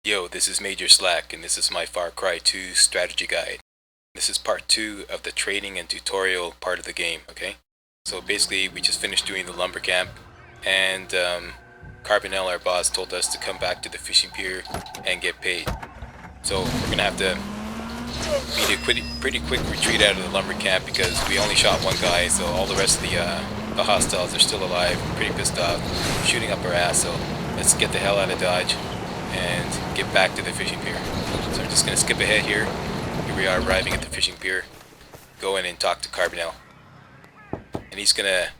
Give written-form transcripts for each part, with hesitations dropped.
Yo, this is Major Slack, and this is my Far Cry 2 strategy guide. This is part 2 of the training and tutorial part of the game, okay? So basically, we just finished doing the lumber camp, and Carbonell, our boss, told us to come back to the fishing pier and get paid. So we're gonna have to beat a pretty quick retreat out of the lumber camp because we only shot one guy, so all the rest of the hostiles are still alive, pretty pissed off, shooting up our ass, so let's get the hell out of Dodge and get back to the fishing pier. So I'm just going to skip ahead here. Here we are arriving at the fishing pier. Go in and talk to Carbonell. And he's going to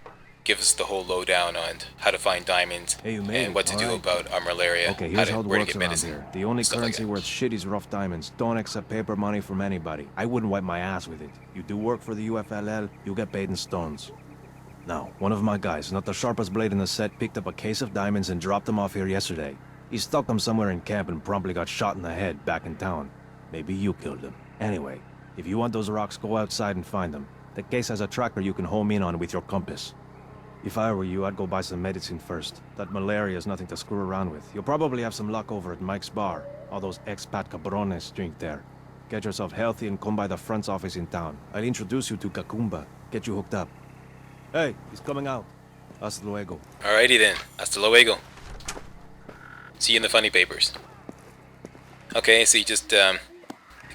give us the whole lowdown on how to find diamonds and what to do about our malaria, okay, here's how it where to works get around medicine. here. The only currency like worth shit is rough diamonds. Don't accept paper money from anybody. I wouldn't wipe my ass with it. You do work for the UFLL, you get paid in stones. Now, one of my guys, not the sharpest blade in the set, picked up a case of diamonds and dropped them off here yesterday. He stuck them somewhere in camp and promptly got shot in the head back in town. Maybe you killed him. Anyway, if you want those rocks, go outside and find them. The case has a tracker you can home in on with your compass. If I were you, I'd go buy some medicine first. That malaria is nothing to screw around with. You'll probably have some luck over at Mike's bar. All those expat cabrones drink there. Get yourself healthy and come by the front's office in town. I'll introduce you to Kakumba. Get you hooked up. Hey, he's coming out. Hasta luego. Alrighty then. Hasta luego. See you in the funny papers. Okay, so you just, the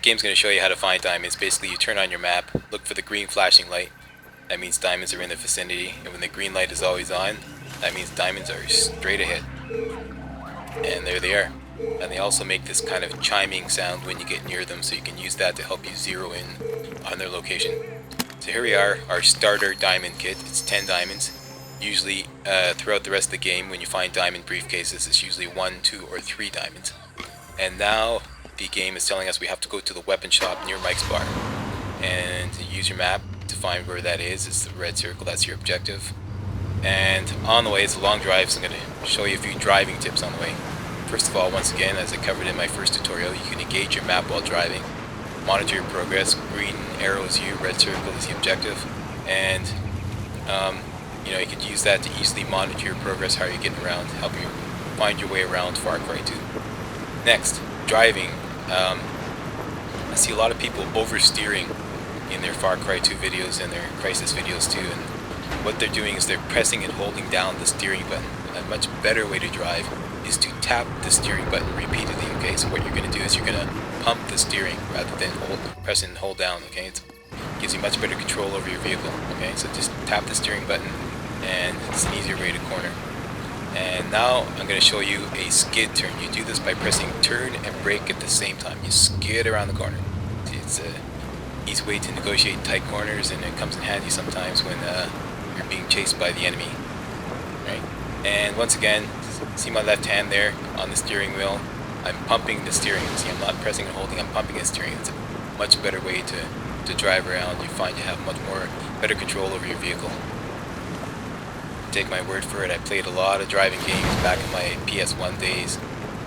game's going to show you how to find diamonds. Basically, you turn on your map, look for the green flashing light. That means diamonds are in the vicinity. And when the green light is always on, that means diamonds are straight ahead. And there they are. And they also make this kind of chiming sound when you get near them, so you can use that to help you zero in on their location. So here we are, our starter diamond kit. It's 10 diamonds. Usually, throughout the rest of the game, when you find diamond briefcases, it's usually 1, 2, or 3 diamonds. And now, the game is telling us we have to go to the weapon shop near Mike's bar. And use your map to find where that is. It's the red circle, that's your objective. And on the way, it's a long drive, so I'm going to show you a few driving tips on the way. First of all, once again, as I covered in my first tutorial, you can engage your map while driving. Monitor your progress. Green arrow is you, red circle is the objective. And you could use that to easily monitor your progress, how you're getting around, help you find your way around Far Cry 2. Next, driving. I see a lot of people oversteering in their Far Cry 2 videos and their Crisis videos too, and what they're doing is they're pressing and holding down the steering button. A much better way to drive is to tap the steering button repeatedly, okay? So what you're going to do is you're going to pump the steering rather than press and hold down, okay? It gives you much better control over your vehicle, okay? So just tap the steering button and it's an easier way to corner. And now I'm going to show you a skid turn. You do this by pressing turn and brake at the same time. You skid around the corner. See, it's an easy way to negotiate tight corners, and it comes in handy sometimes when you're being chased by the enemy. Right? And once again, see my left hand there on the steering wheel? I'm pumping the steering. See, I'm not pressing and holding, I'm pumping the steering. It's a much better way to drive around. You find you have much more better control over your vehicle. Take my word for it, I played a lot of driving games back in my PS1 days.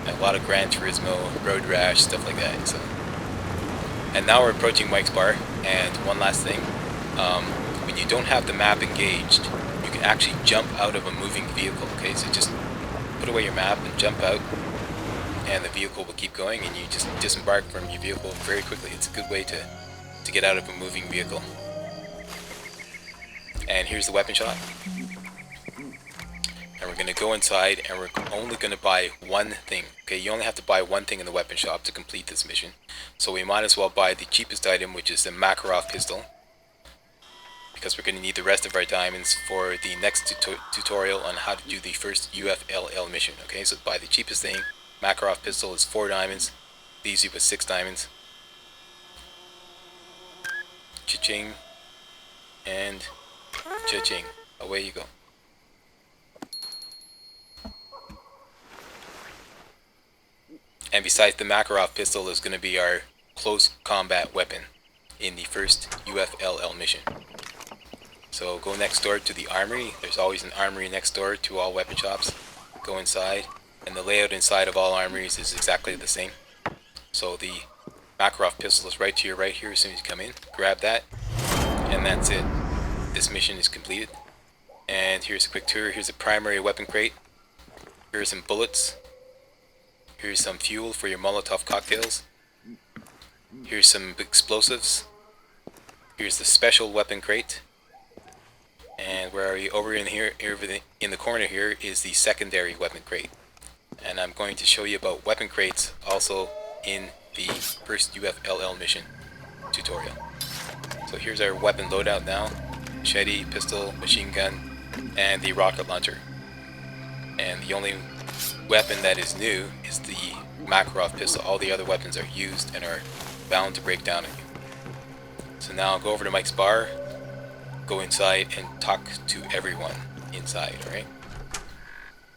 A lot of Gran Turismo, Road Rash, stuff like that. So. And now we're approaching Mike's bar, and one last thing. When you don't have the map engaged, you can actually jump out of a moving vehicle, okay? So just put away your map and jump out, and the vehicle will keep going, and you just disembark from your vehicle very quickly. It's a good way to get out of a moving vehicle. And here's the weapon shop. And we're going to go inside, and we're only going to buy one thing. Okay, you only have to buy one thing in the weapon shop to complete this mission. So we might as well buy the cheapest item, which is the Makarov pistol, because we're going to need the rest of our diamonds for the next tutorial on how to do the first UFLL mission. Okay, so buy the cheapest thing. Makarov pistol is 4 diamonds. Leaves you with 6 diamonds. Cha-ching. And cha-ching. Away you go. And besides the Makarov pistol is going to be our close combat weapon in the first UFLL mission. So go next door to the armory. There's always an armory next door to all weapon shops. Go inside, and the layout inside of all armories is exactly the same. So the Makarov pistol is right to your right here as soon as you come in. Grab that, and that's it. This mission is completed. And here's a quick tour. Here's a primary weapon crate. Here are some bullets. Here's some fuel for your Molotov cocktails. Here's some explosives. Here's the special weapon crate. And where are we? Over in here, in the corner here is the secondary weapon crate. And I'm going to show you about weapon crates also in the first UFLL mission tutorial. So here's our weapon loadout now. Machete, pistol, machine gun, and the rocket launcher. And the only weapon that is new is the Makarov pistol. All the other weapons are used and are bound to break down on you. So now I'll go over to Mike's bar, go inside and talk to everyone inside, alright?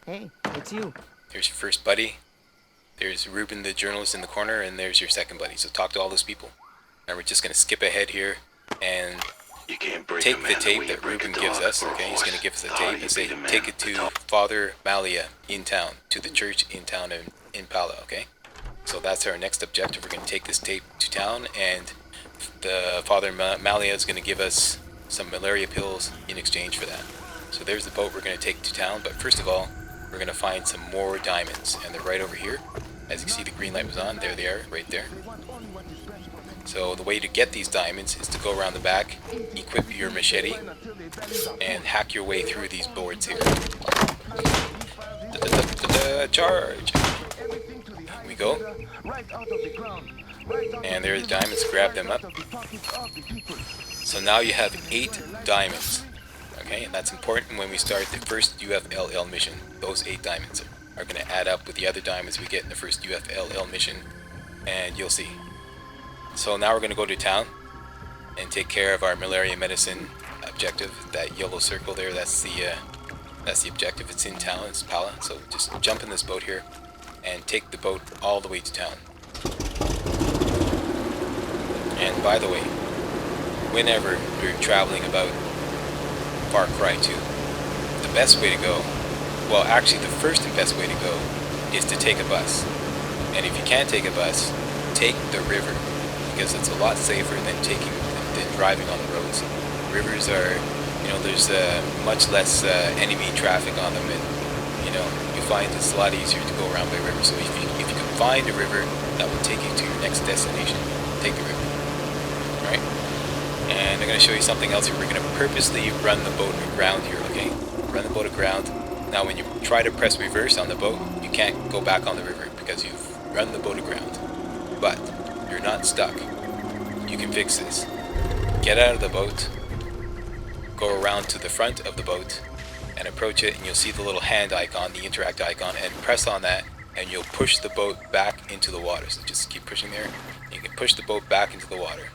Hey, it's you. There's your first buddy. There's Ruben the journalist in the corner, and there's your second buddy. So talk to all those people. Now we're just going to skip ahead here and take the tape that Ruben gives us. Okay, he's going to give us the tape and say, take it to Father Malia in town, to the church in town in Pala, okay? So that's our next objective. We're going to take this tape to town, and the Father Malia is going to give us some malaria pills in exchange for that. So there's the boat we're going to take to town, but first of all, we're going to find some more diamonds, and they're right over here. As you can see, the green light was on. There they are, right there. So the way to get these diamonds is to go around the back, equip your machete, and hack your way through these boards here. Charge! Here we go. And there's the diamonds, grab them up. So now you have 8 diamonds. Okay, and that's important when we start the first UFLL mission. Those 8 diamonds are going to add up with the other diamonds we get in the first UFLL mission, and you'll see. So now we're going to go to town and take care of our malaria medicine objective. That yellow circle there, that's the objective. It's in town, it's Pala. So just jump in this boat here and take the boat all the way to town. And by the way, whenever you're traveling about Far Cry 2, the best way to go, well actually the first and best way to go, is to take a bus. And if you can't take a bus, take the river, because it's a lot safer than driving on the roads. Rivers are, there's much less enemy traffic on them, and you find it's a lot easier to go around by river. So if you can find a river that will take you to your next destination, take the river. Alright? And I'm going to show you something else here. We're going to purposely run the boat aground here, okay? Run the boat aground. Now when you try to press reverse on the boat, you can't go back on the river because you've run the boat aground. But you're not stuck. You can fix this. Get out of the boat, go around to the front of the boat, and approach it, and you'll see the little hand icon, the interact icon, and press on that, and you'll push the boat back into the water. So just keep pushing there. You can push the boat back into the water.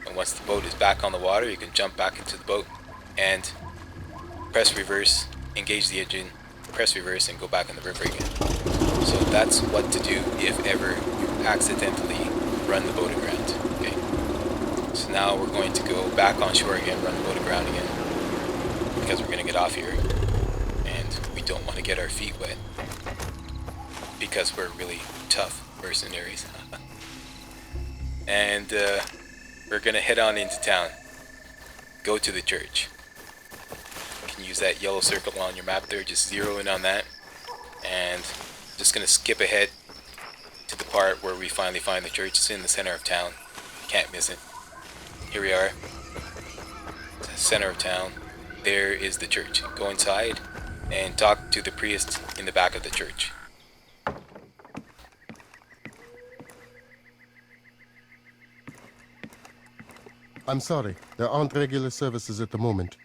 And once the boat is back on the water, you can jump back into the boat and press reverse, engage the engine, press reverse, and go back in the river again. So that's what to do if ever you accidentally run the boat aground. Okay. So now we're going to go back on shore again, run the boat aground again, because we're going to get off here, and we don't want to get our feet wet, because we're really tough mercenaries. And we're going to head on into town, go to the church. You can use that yellow circle on your map there, just zero in on that, and just going to skip ahead to the part where we finally find the church. It's in the center of town, can't miss it. Here we are, the center of town. There is the church. Go inside and talk to the priest in the back of the church. I'm sorry, there aren't regular services at the moment.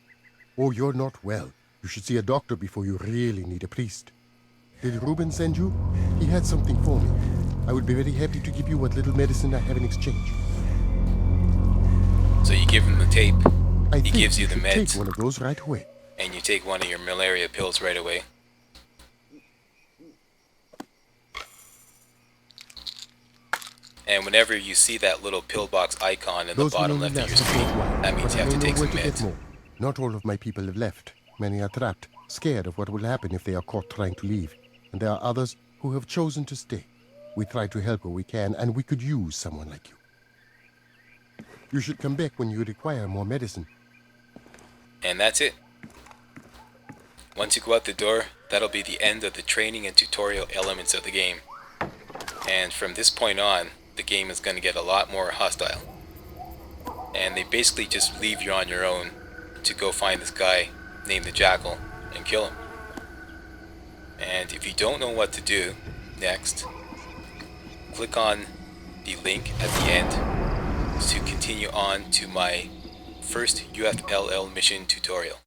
Oh, you're not well. You should see a doctor before you really need a priest. Did Ruben send you? He had something for me. I would be very happy to give you what little medicine I have in exchange. So you give him the tape, I he think gives you the should meds, take one of those right away. and you take one of your malaria pills right away. And whenever you see that little pillbox icon in the Those will bottom only left of your last a screen, short while, that means but you I have to don't know take some where to get meds. more. Not all of my people have left. Many are trapped, scared of what will happen if they are caught trying to leave. And there are others who have chosen to stay. We try to help where we can, and we could use someone like you. You should come back when you require more medicine. And that's it. Once you go out the door, that'll be the end of the training and tutorial elements of the game. And from this point on, the game is going to get a lot more hostile. And they basically just leave you on your own to go find this guy named the Jackal and kill him. And if you don't know what to do next, click on the link at the end to continue on to my first UFLL mission tutorial.